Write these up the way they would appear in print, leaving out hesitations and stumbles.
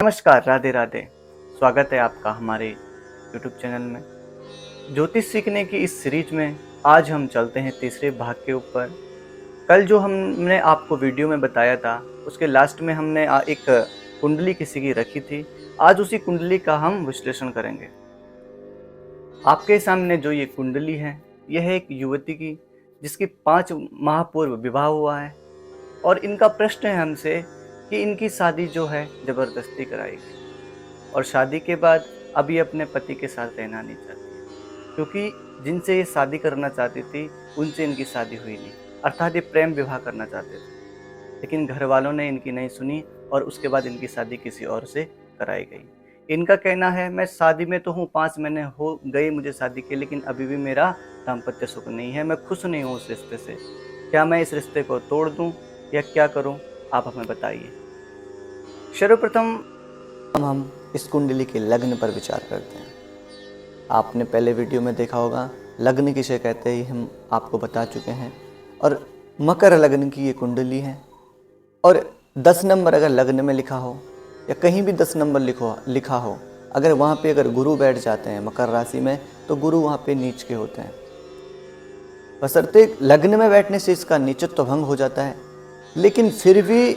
नमस्कार, राधे राधे। स्वागत है आपका हमारे यूट्यूब चैनल में। ज्योतिष सीखने की इस सीरीज में आज हम चलते हैं तीसरे भाग के ऊपर। कल जो हमने आपको वीडियो में बताया था, उसके लास्ट में हमने एक कुंडली किसी की रखी थी। आज उसी कुंडली का हम विश्लेषण करेंगे। आपके सामने जो ये कुंडली है, यह है एक युवती की जिसकी 5 माह पूर्व विवाह हुआ है और इनका प्रश्न है हमसे कि इनकी शादी जो है ज़बरदस्ती कराई गई और शादी के बाद अब ये अपने पति के साथ रहना नहीं चाहती, क्योंकि जिनसे ये शादी करना चाहती थी उनसे इनकी शादी हुई नहीं, अर्थात ये प्रेम विवाह करना चाहते थे। लेकिन घर वालों ने इनकी नहीं सुनी और उसके बाद इनकी शादी किसी और से कराई गई। इनका कहना है, मैं शादी में तो हूँ, 5 महीने हो गए मुझे शादी के, लेकिन अभी भी मेरा दाम्पत्य सुख नहीं है, मैं खुश नहीं हूँ उस रिश्ते से। क्या मैं इस रिश्ते को तोड़ दूँ या क्या करूँ, आप हमें बताइए। सर्वप्रथम हम इस कुंडली के लग्न पर विचार करते हैं। आपने पहले वीडियो में देखा होगा, लग्न किसे कहते हैं हम आपको बता चुके हैं। और मकर लग्न की ये कुंडली है और 10 नंबर अगर लग्न में लिखा हो या कहीं भी 10 नंबर लिखा हो, अगर वहाँ पे अगर गुरु बैठ जाते हैं मकर राशि में, तो गुरु वहाँ पे नीच के होते हैं। बशर्ते लग्न में बैठने से इसका नीचत्व भंग हो जाता है, लेकिन फिर भी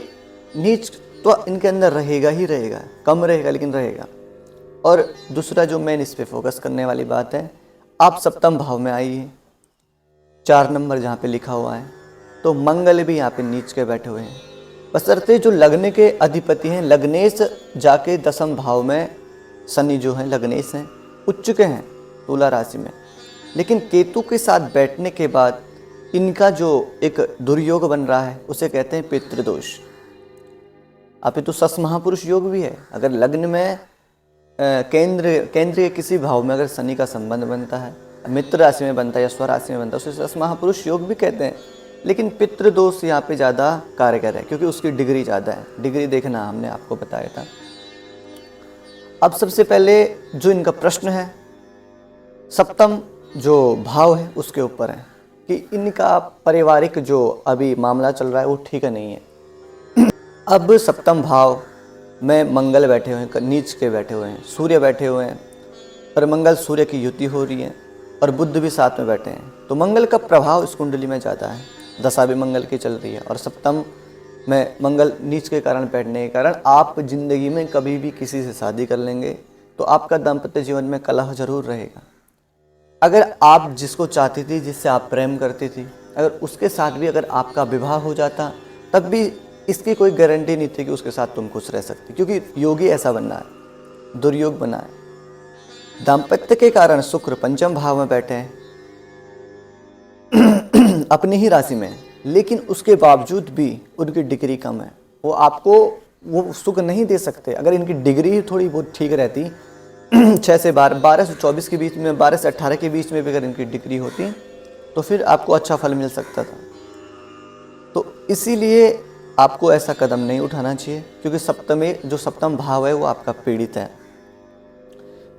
नीच तो इनके अंदर रहेगा ही रहेगा, कम रहेगा लेकिन रहेगा। और दूसरा जो मेन इस पे फोकस करने वाली बात है, आप सप्तम भाव में आइए, 4 नंबर जहाँ पे लिखा हुआ है, तो मंगल भी यहाँ पे नीच के बैठे हुए हैं। बशर्ते जो लग्न के अधिपति हैं, लग्नेश जाके 10वें भाव में, शनि जो है लग्नेश हैं, उच्च के हैं तुला राशि में। लेकिन केतु के साथ बैठने के बाद इनका जो एक दुर्योग बन रहा है उसे कहते हैं पितृदोष। अब ये तो सस महापुरुष योग भी है। अगर लग्न में केंद्र के किसी भाव में अगर शनि का संबंध बनता है, मित्र राशि में बनता है या स्वराशि में बनता है, उसे सस महापुरुष योग भी कहते हैं। लेकिन पितृदोष यहाँ पे ज़्यादा कारगर है क्योंकि उसकी डिग्री ज़्यादा है। डिग्री देखना हमने आपको बताया था। अब सबसे पहले जो इनका प्रश्न है, सप्तम जो भाव है उसके ऊपर है कि इनका पारिवारिक जो अभी मामला चल रहा है वो ठीक नहीं है। अब सप्तम भाव में मंगल बैठे हुए हैं, नीच के बैठे हुए हैं, सूर्य बैठे हुए हैं और मंगल सूर्य की युति हो रही है और बुध भी साथ में बैठे हैं। तो मंगल का प्रभाव इस कुंडली में ज़्यादा है। दशा भी मंगल की चल रही है और सप्तम में मंगल नीच के कारण बैठने के कारण आप जिंदगी में कभी भी किसी से शादी कर लेंगे तो आपका दाम्पत्य जीवन में कलह जरूर रहेगा। अगर आप जिसको चाहती थी, जिससे आप प्रेम करती थी, अगर उसके साथ भी अगर आपका विवाह हो जाता, तब भी इसकी कोई गारंटी नहीं थी कि उसके साथ तुम खुश रह सकती, क्योंकि योगी ऐसा बनना है, दुर्योग बना है। दाम्पत्य के कारण शुक्र 5वें भाव में बैठे हैं अपनी ही राशि में, लेकिन उसके बावजूद भी उनकी डिग्री कम है। वो आपको वो सुख नहीं दे सकते। अगर इनकी डिग्री थोड़ी बहुत ठीक रहती, 6 से 12 से 24 के बीच में, 12 से 18 के बीच में भी अगर इनकी डिग्री होती तो फिर आपको अच्छा फल मिल सकता था। तो इसीलिए आपको ऐसा कदम नहीं उठाना चाहिए, क्योंकि सप्तम भाव है वो आपका पीड़ित है।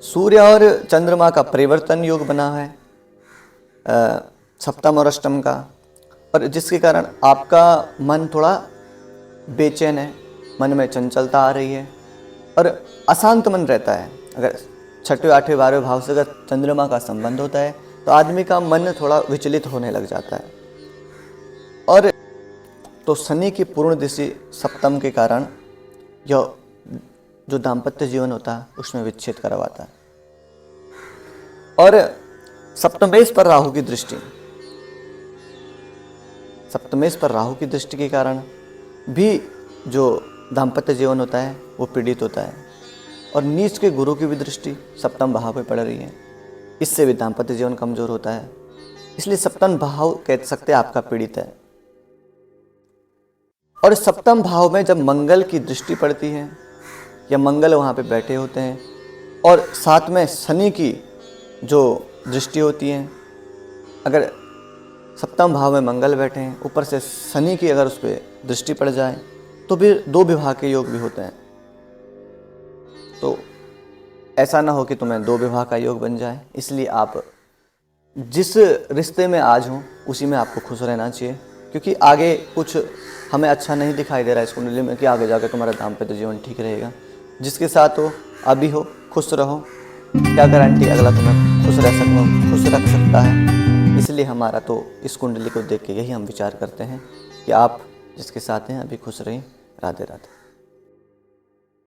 सूर्य और चंद्रमा का परिवर्तन योग बना है सप्तम और अष्टम का, और जिसके कारण आपका मन थोड़ा बेचैन है, मन में चंचलता आ रही है और अशांत मन रहता है। अगर 6वें 8वें 12वें भाव से अगर चंद्रमा का संबंध होता है तो आदमी का मन थोड़ा विचलित होने लग जाता है। और तो शनि की पूर्ण दृष्टि सप्तम के कारण यह जो दाम्पत्य जीवन होता है उसमें विच्छेद करवाता है। और सप्तमेश पर राहु की दृष्टि, सप्तमेश पर राहु की दृष्टि के कारण भी जो दाम्पत्य जीवन होता है वो पीड़ित होता है। और नीच के गुरु की भी दृष्टि सप्तम भाव पे पड़ रही है, इससे भी दाम्पत्य जीवन कमजोर होता है। इसलिए सप्तम भाव कह सकते हैं आपका पीड़ित है। और सप्तम भाव में जब मंगल की दृष्टि पड़ती है या मंगल वहाँ पे बैठे होते हैं और साथ में शनि की जो दृष्टि होती है, अगर सप्तम भाव में मंगल बैठे हैं, ऊपर से शनि की अगर उस पर दृष्टि पड़ जाए तो फिर 2 विवाह के योग भी होते हैं। तो ऐसा ना हो कि तुम्हें 2 विवाह का योग बन जाए। इसलिए आप जिस रिश्ते में आज हो उसी में आपको खुश रहना चाहिए, क्योंकि आगे कुछ हमें अच्छा नहीं दिखाई दे रहा है इस कुंडली में कि आगे जाकर तुम्हारा दाम्पत्य जीवन ठीक रहेगा। जिसके साथ हो अभी हो खुश रहो, क्या गारंटी अगला तुम्हें खुश रख सकता है। इसलिए हमारा तो इस कुंडली को देख के यही हम विचार करते हैं कि आप जिसके साथ हैं अभी खुश रहें। राधे राधे।